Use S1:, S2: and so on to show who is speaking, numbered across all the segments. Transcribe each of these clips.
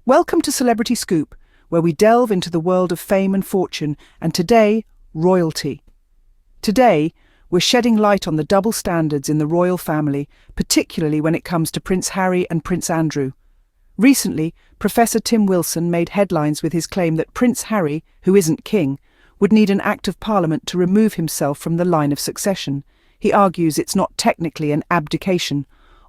S1: Welcome to Celebrity Scoop, where we delve into the world of fame and fortune, and today, royalty. Today, we're shedding light on the double standards in the royal family, particularly when it comes to Prince Harry and Prince Andrew. Recently, Professor Tim Wilson made headlines with his claim that Prince Harry, who isn't king, would need an Act of Parliament to remove himself from the line of succession. He argues it's not technically an abdication.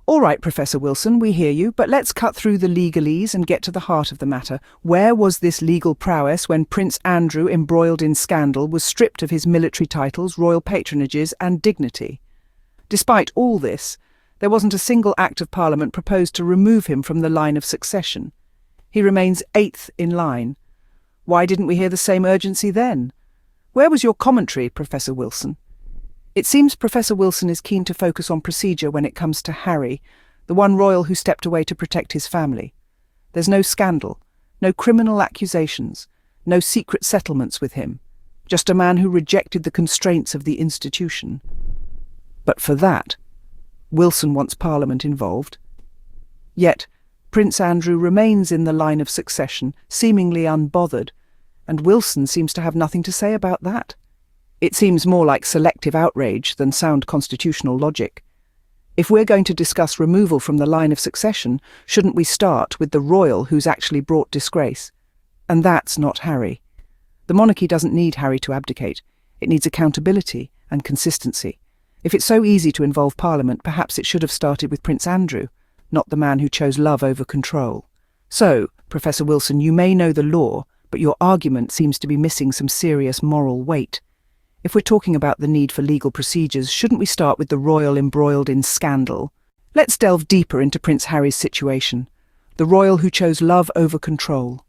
S1: All right, Professor Wilson, we hear you, but let's cut through the legalese and get to the heart of the matter. Where was this legal prowess when Prince Andrew, embroiled in scandal, was stripped of his military titles, royal patronages and dignity? Despite all this, there wasn't a single Act of Parliament proposed to remove him from the line of succession. He remains 8th in line. Why didn't we hear the same urgency then? Where was your commentary, Professor Wilson? It seems Professor Wilson is keen to focus on procedure when it comes to Harry, the one royal who stepped away to protect his family. There's no scandal, no criminal accusations, no secret settlements with him, just a man who rejected the constraints of the institution. But for that, Wilson wants Parliament involved. Yet, Prince Andrew remains in the line of succession, seemingly unbothered, and Wilson seems to have nothing to say about that. It seems more like selective outrage than sound constitutional logic. If we're going to discuss removal from the line of succession, shouldn't we start with the royal who's actually brought disgrace? And that's not Harry. The monarchy doesn't need Harry to abdicate. It needs accountability and consistency. If it's so easy to involve Parliament, perhaps it should have started with Prince Andrew, not the man who chose love over control. So, Professor Wilson, you may know the law, but your argument seems to be missing some serious moral weight. If we're talking about the need for legal procedures, shouldn't we start with the royal embroiled in scandal? Let's delve deeper into Prince Harry's situation, the royal who chose love over control.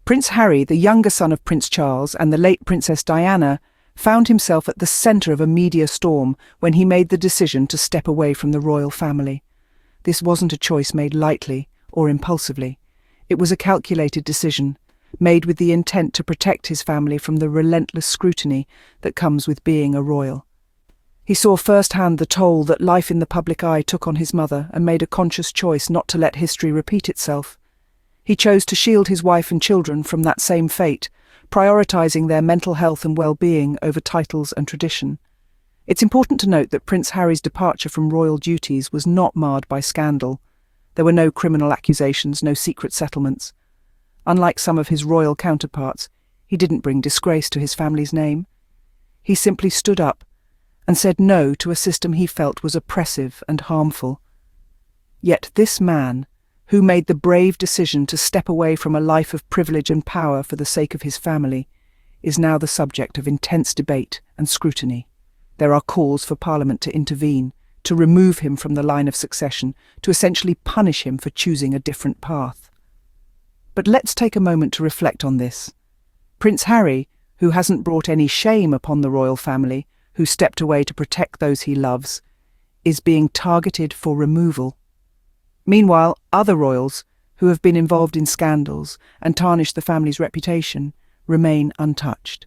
S1: Prince Harry, the younger son of Prince Charles and the late Princess Diana, found himself at the centre of a media storm when he made the decision to step away from the royal family. This wasn't a choice made lightly or impulsively. It was a calculated decision, made with the intent to protect his family from the relentless scrutiny that comes with being a royal. He saw firsthand the toll that life in the public eye took on his mother and made a conscious choice not to let history repeat itself. He chose to shield his wife and children from that same fate, prioritizing their mental health and well-being over titles and tradition. It's important to note that Prince Harry's departure from royal duties was not marred by scandal. There were no criminal accusations, no secret settlements. Unlike some of his royal counterparts, he didn't bring disgrace to his family's name. He simply stood up and said no to a system he felt was oppressive and harmful. Yet this man, who made the brave decision to step away from a life of privilege and power for the sake of his family, is now the subject of intense debate and scrutiny. There are calls for Parliament to intervene, to remove him from the line of succession, to essentially punish him for choosing a different path. But let's take a moment to reflect on this. Prince Harry, who hasn't brought any shame upon the royal family, who stepped away to protect those he loves, is being targeted for removal. Meanwhile, other royals, who have been involved in scandals and tarnished the family's reputation, remain untouched.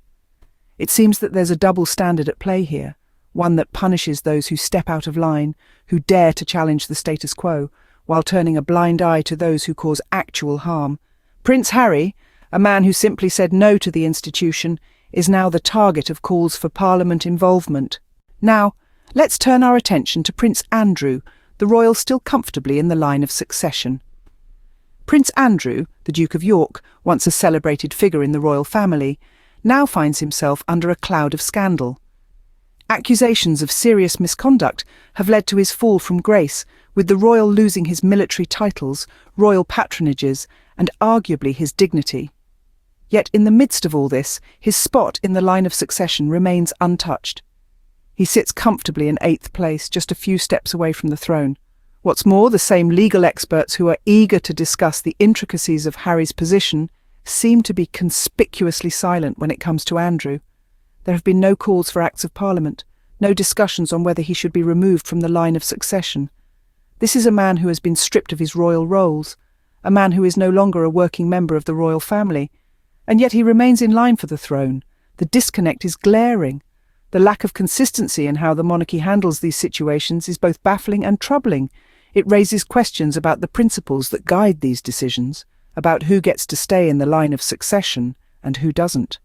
S1: It seems that there's a double standard at play here, one that punishes those who step out of line, who dare to challenge the status quo, while turning a blind eye to those who cause actual harm. Prince Harry, a man who simply said no to the institution, is now the target of calls for Parliament involvement. Now, let's turn our attention to Prince Andrew, the royal still comfortably in the line of succession. Prince Andrew, the Duke of York, once a celebrated figure in the royal family, now finds himself under a cloud of scandal. Accusations of serious misconduct have led to his fall from grace, with the royal losing his military titles, royal patronages, and arguably his dignity. Yet in the midst of all this, his spot in the line of succession remains untouched. He sits comfortably in 8th place, just a few steps away from the throne. What's more, the same legal experts who are eager to discuss the intricacies of Harry's position seem to be conspicuously silent when it comes to Andrew. There have been no calls for Acts of Parliament, no discussions on whether he should be removed from the line of succession. This is a man who has been stripped of his royal roles, a man who is no longer a working member of the royal family, and yet he remains in line for the throne. The disconnect is glaring. The lack of consistency in how the monarchy handles these situations is both baffling and troubling. It raises questions about the principles that guide these decisions. about who gets to stay in the line of succession and who doesn't.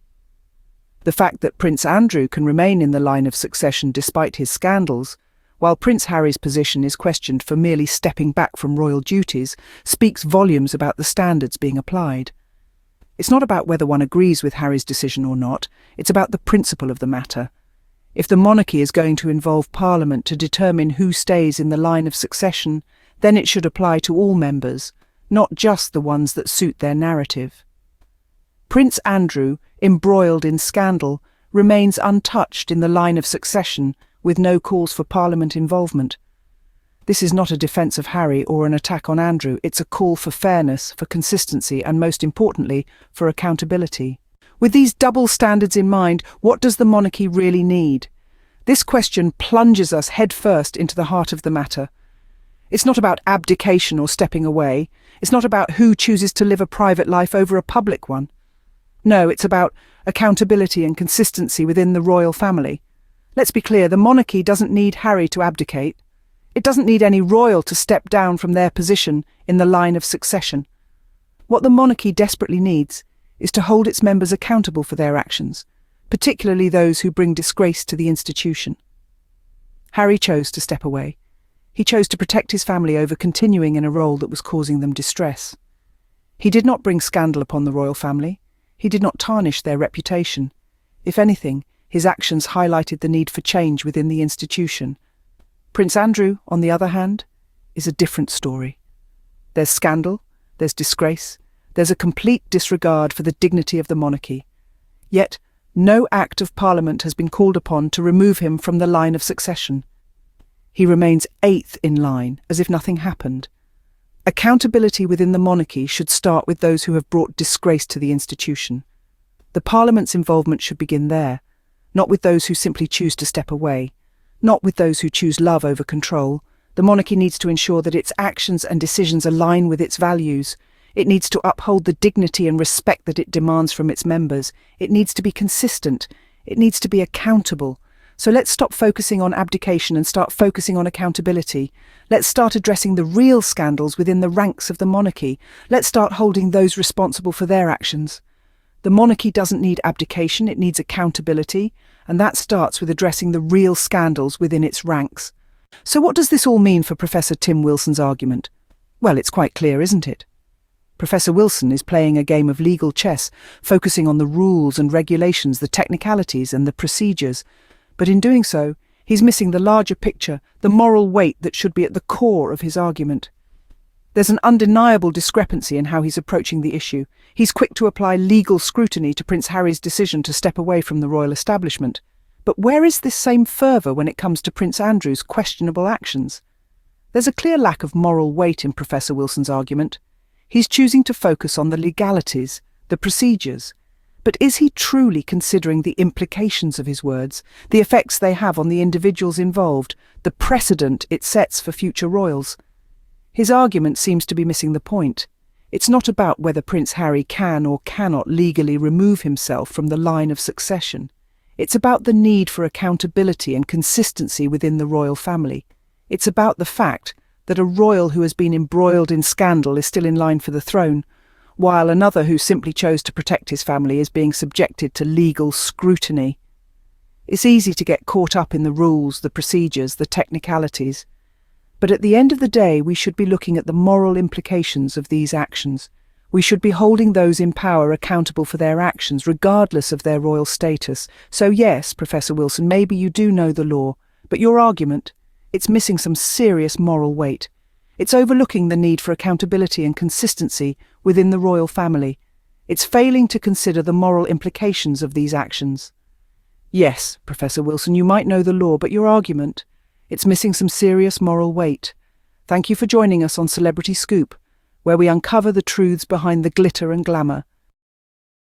S1: The fact that Prince Andrew can remain in the line of succession despite his scandals, while Prince Harry's position is questioned for merely stepping back from royal duties, speaks volumes about the standards being applied. It's not about whether one agrees with Harry's decision or not, it's about the principle of the matter. If the monarchy is going to involve Parliament to determine who stays in the line of succession, then it should apply to all members, not just the ones that suit their narrative. Prince Andrew, embroiled in scandal, remains untouched in the line of succession, with no calls for Parliament involvement. This is not a defence of Harry or an attack on Andrew, it's a call for fairness, for consistency, and most importantly, for accountability. With these double standards in mind, what does the monarchy really need? This question plunges us headfirst into the heart of the matter. It's not about abdication or stepping away. It's not about who chooses to live a private life over a public one. No, it's about accountability and consistency within the royal family. Let's be clear, the monarchy doesn't need Harry to abdicate. It doesn't need any royal to step down from their position in the line of succession. What the monarchy desperately needs is to hold its members accountable for their actions, particularly those who bring disgrace to the institution. Harry chose to step away. He chose to protect his family over continuing in a role that was causing them distress. He did not bring scandal upon the royal family. He did not tarnish their reputation. If anything, his actions highlighted the need for change within the institution. Prince Andrew, on the other hand, is a different story. There's scandal, there's disgrace, there's a complete disregard for the dignity of the monarchy. Yet, no act of Parliament has been called upon to remove him from the line of succession. He remains eighth in line, as if nothing happened. Accountability within the monarchy should start with those who have brought disgrace to the institution. The Parliament's involvement should begin there, not with those who simply choose to step away, not with those who choose love over control. The monarchy needs to ensure that its actions and decisions align with its values. It needs to uphold the dignity and respect that it demands from its members. It needs to be consistent. It needs to be accountable. So let's stop focusing on abdication and start focusing on accountability. Let's start addressing the real scandals within the ranks of the monarchy. Let's start holding those responsible for their actions. The monarchy doesn't need abdication, it needs accountability, and that starts with addressing the real scandals within its ranks. So what does this all mean for Professor Tim Wilson's argument? Well, it's quite clear, isn't it? Professor Wilson is playing a game of legal chess, focusing on the rules and regulations, the technicalities and the procedures. But in doing so, he's missing the larger picture, the moral weight that should be at the core of his argument. There's an undeniable discrepancy in how he's approaching the issue. He's quick to apply legal scrutiny to Prince Harry's decision to step away from the royal establishment. But where is this same fervour when it comes to Prince Andrew's questionable actions? There's a clear lack of moral weight in Professor Wilson's argument. He's choosing to focus on the legalities, the procedures. But is he truly considering the implications of his words, the effects they have on the individuals involved, the precedent it sets for future royals? His argument seems to be missing the point. It's not about whether Prince Harry can or cannot legally remove himself from the line of succession. It's about the need for accountability and consistency within the royal family. It's about the fact that a royal who has been embroiled in scandal is still in line for the throne, while another who simply chose to protect his family is being subjected to legal scrutiny. It's easy to get caught up in the rules, the procedures, the technicalities. But at the end of the day, we should be looking at the moral implications of these actions. We should be holding those in power accountable for their actions, regardless of their royal status. So yes, Professor Wilson, maybe you do know the law, but your argument, it's missing some serious moral weight. It's overlooking the need for accountability and consistency within the royal family. It's failing to consider the moral implications of these actions. Yes, Professor Wilson, you might know the law, but your argument, it's missing some serious moral weight. Thank you for joining us on Celebrity Scoop, where we uncover the truths behind the glitter and glamour.